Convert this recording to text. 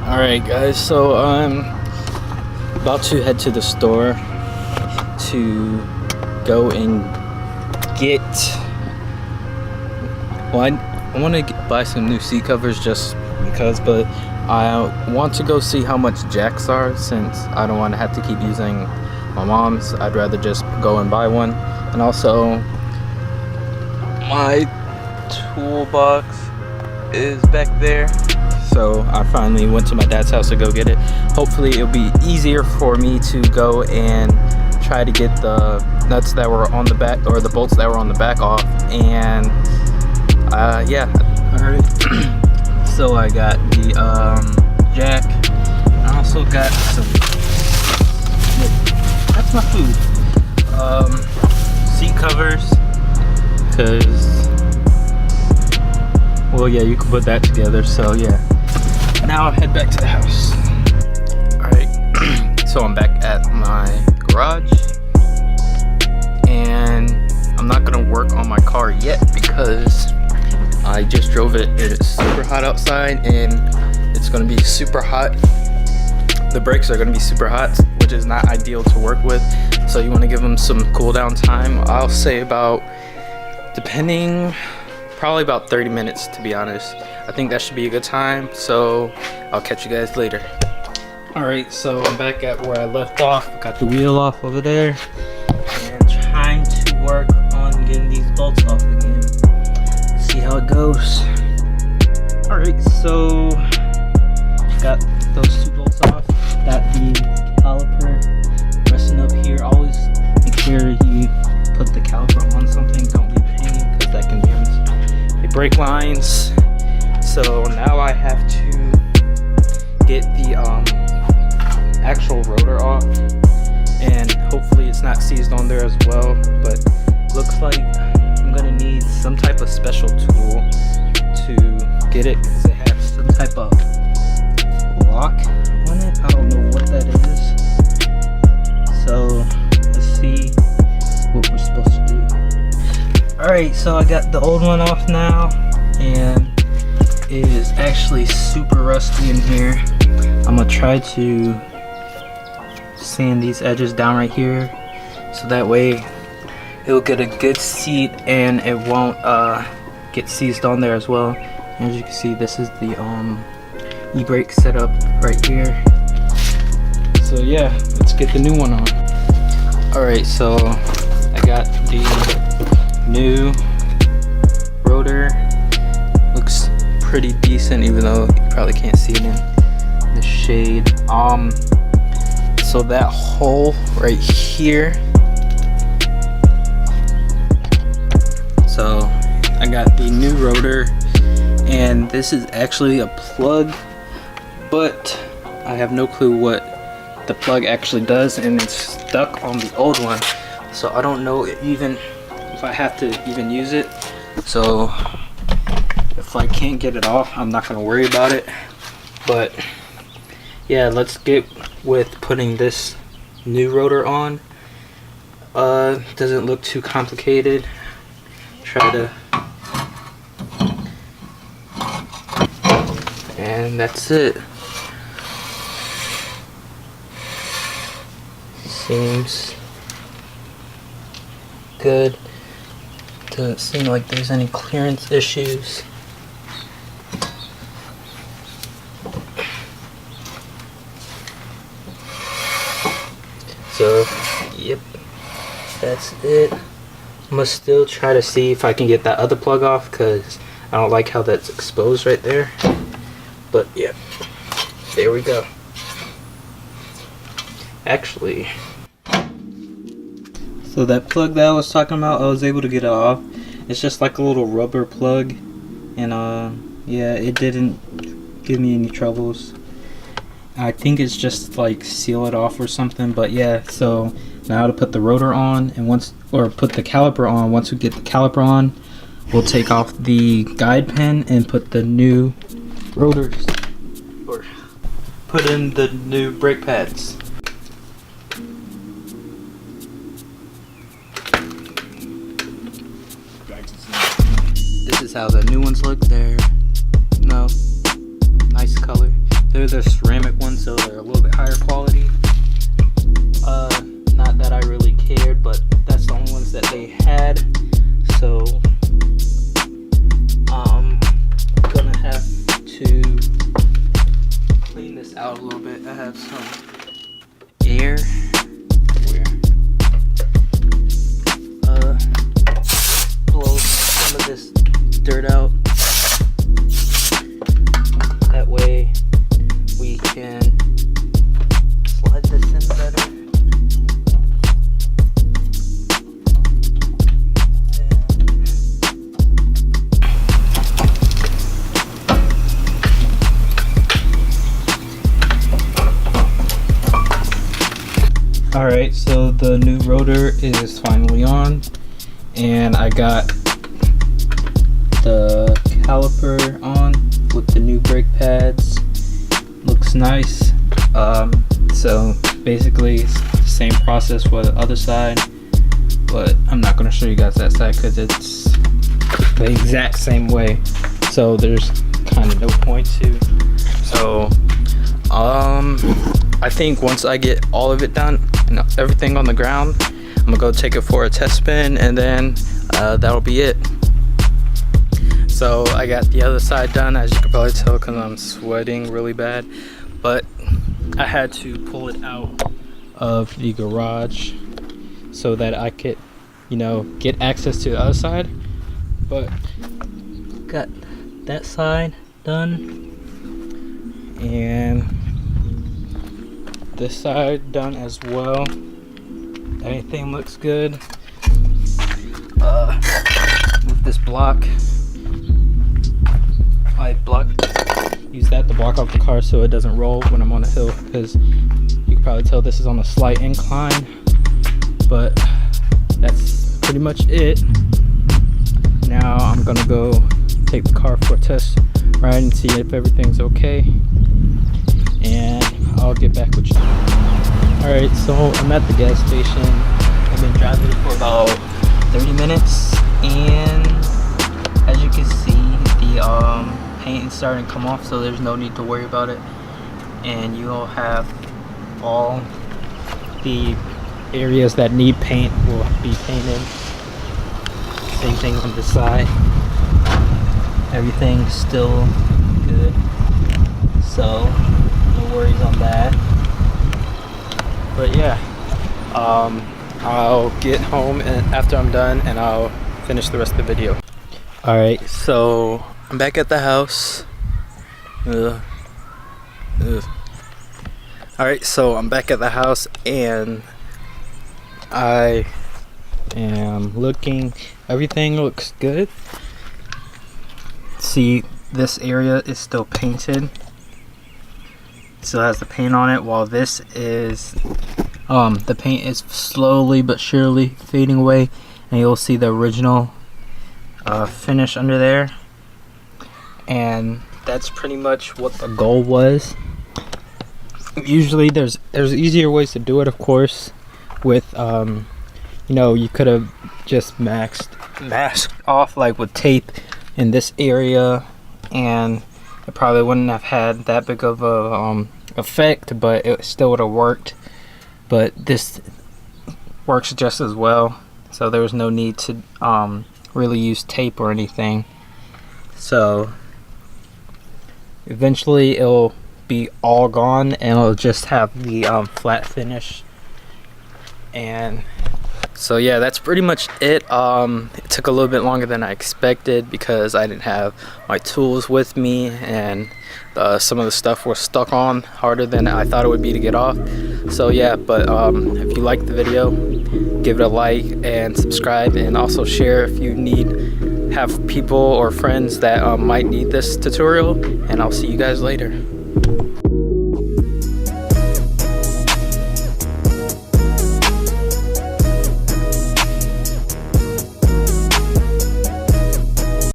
Alright guys, so I'm about to head to the store to go and get, well, I want to buy some new seat covers just because, but I want to go see how much jacks are since I don't want to have to keep using my mom's. I'd rather just go and buy one. And also my toolbox is back there, so I finally went to my dad's house to go get it. Hopefully it'll be easier for me to go and try to get the nuts that were on the back, or the bolts that were on the back, off. And yeah, alright. So I got the jack. I also got some, that's my food, seat covers, because, well, yeah, you can put that together. So yeah, now I'll head back to the house. Alright, so I'm back at my garage, and I'm not gonna work on my car yet because I just drove it. It's super hot outside and it's gonna be super hot. The brakes are gonna be super hot, which is not ideal to work with, so you want to give them some cool down time. I'll say about, depending, probably about 30 minutes, to be honest. I think that should be a good time, so I'll catch you guys later. Alright, so I'm back at where I left off. Got the wheel off over there and trying to work on getting these bolts off again. See how it goes. Alright, so got those two bolts off. Got the caliper resting up here. Always make sure you put the caliper on something, don't leave it hanging, because that can damage the brake lines. So now I have to get the actual rotor off, and hopefully it's not seized on there as well, but looks like I'm gonna need some type of special tool to get it, because it has some type of lock on it. I don't know what that is, so let's see what we're supposed to do. Alright, so I got the old one off now, and it is actually super rusty in here. I'm gonna try to sand these edges down right here, so that way it'll get a good seat and it won't get seized on there as well. And as you can see, this is the e-brake setup right here. So yeah, let's get the new one on. Alright, so I got the new rotor. Looks pretty decent, even though you probably can't see it in the shade. So that hole right here, so I got the new rotor, and this is actually a plug, but I have no clue what the plug actually does, and it's stuck on the old one, so I don't know even if I have to even use it. So if I can't get it off, I'm not gonna worry about it. But yeah, let's get with putting this new rotor on. Doesn't look too complicated. Try to, and that's it. Seems good. Doesn't seem like there's any clearance issues. So yep, that's it. I'm gonna still try to see if I can get that other plug off, because I don't like how that's exposed right there. But yeah, there we go. Actually, so that plug that I was talking about, I was able to get it off. It's just like a little rubber plug, and yeah, it didn't give me any troubles. I think it's just like seal it off or something. But yeah, so now to put the rotor on, and once, or put the caliper on, once we get the caliper on, we'll take off the guide pin and put the new rotors, or put in the new brake pads. This is how the new ones look. They're, you know, nice color. They're the ceramic ones, so they're a little bit higher quality. Not that I really cared, but that's the only ones that they had. So I'm gonna have to clean this out a little bit. I have some air. Blow some of this dirt out. That way we can slide this in better. Alright, so the new rotor is finally on, and I got the caliper on with the new brake pads. Looks nice. So basically it's the same process for the other side, but I'm not going to show you guys that side because it's the exact same way, so there's kind of no point to. So I think once I get all of it done and everything on the ground, I'm gonna go take it for a test spin, and then that'll be it. So I got the other side done, as you can probably tell because I'm sweating really bad, but I had to pull it out of the garage so that I could, you know, get access to the other side. But got that side done and this side done as well. Everything looks good. With this block, I use that to block off the car so it doesn't roll when I'm on a hill, because you can probably tell this is on a slight incline. But that's pretty much it. Now I'm gonna go take the car for a test ride and see if everything's okay, and I'll get back with you. Alright, so I'm at the gas station. I've been driving for about 30 minutes, and as you can see, the paint is starting to come off, so there's no need to worry about it. And you'll have all the areas that need paint will be painted. Same thing on the side. Everything's still good, so no worries on that. But yeah, I'll get home and after I'm done, and I'll finish the rest of the video. Alright, so I'm back at the house. Alright, so I'm back at the house, and I am looking. Everything looks good. See, this area is still painted. Still has the paint on it, while this is the paint is slowly but surely fading away, and you'll see the original finish under there. And that's pretty much what the goal was. Usually there's easier ways to do it, of course, with you know, you could have just masked off like with tape in this area, and it probably wouldn't have had that big of a effect, but it still would have worked. But this works just as well, so there was no need to really use tape or anything. So eventually it'll be all gone, and it'll just have the flat finish. And so yeah, that's pretty much it. It took a little bit longer than I expected because I didn't have my tools with me, and some of the stuff was stuck on harder than I thought it would be to get off. So yeah, but if you liked the video, give it a like and subscribe, and also share if you have people or friends that might need this tutorial, and I'll see you guys later.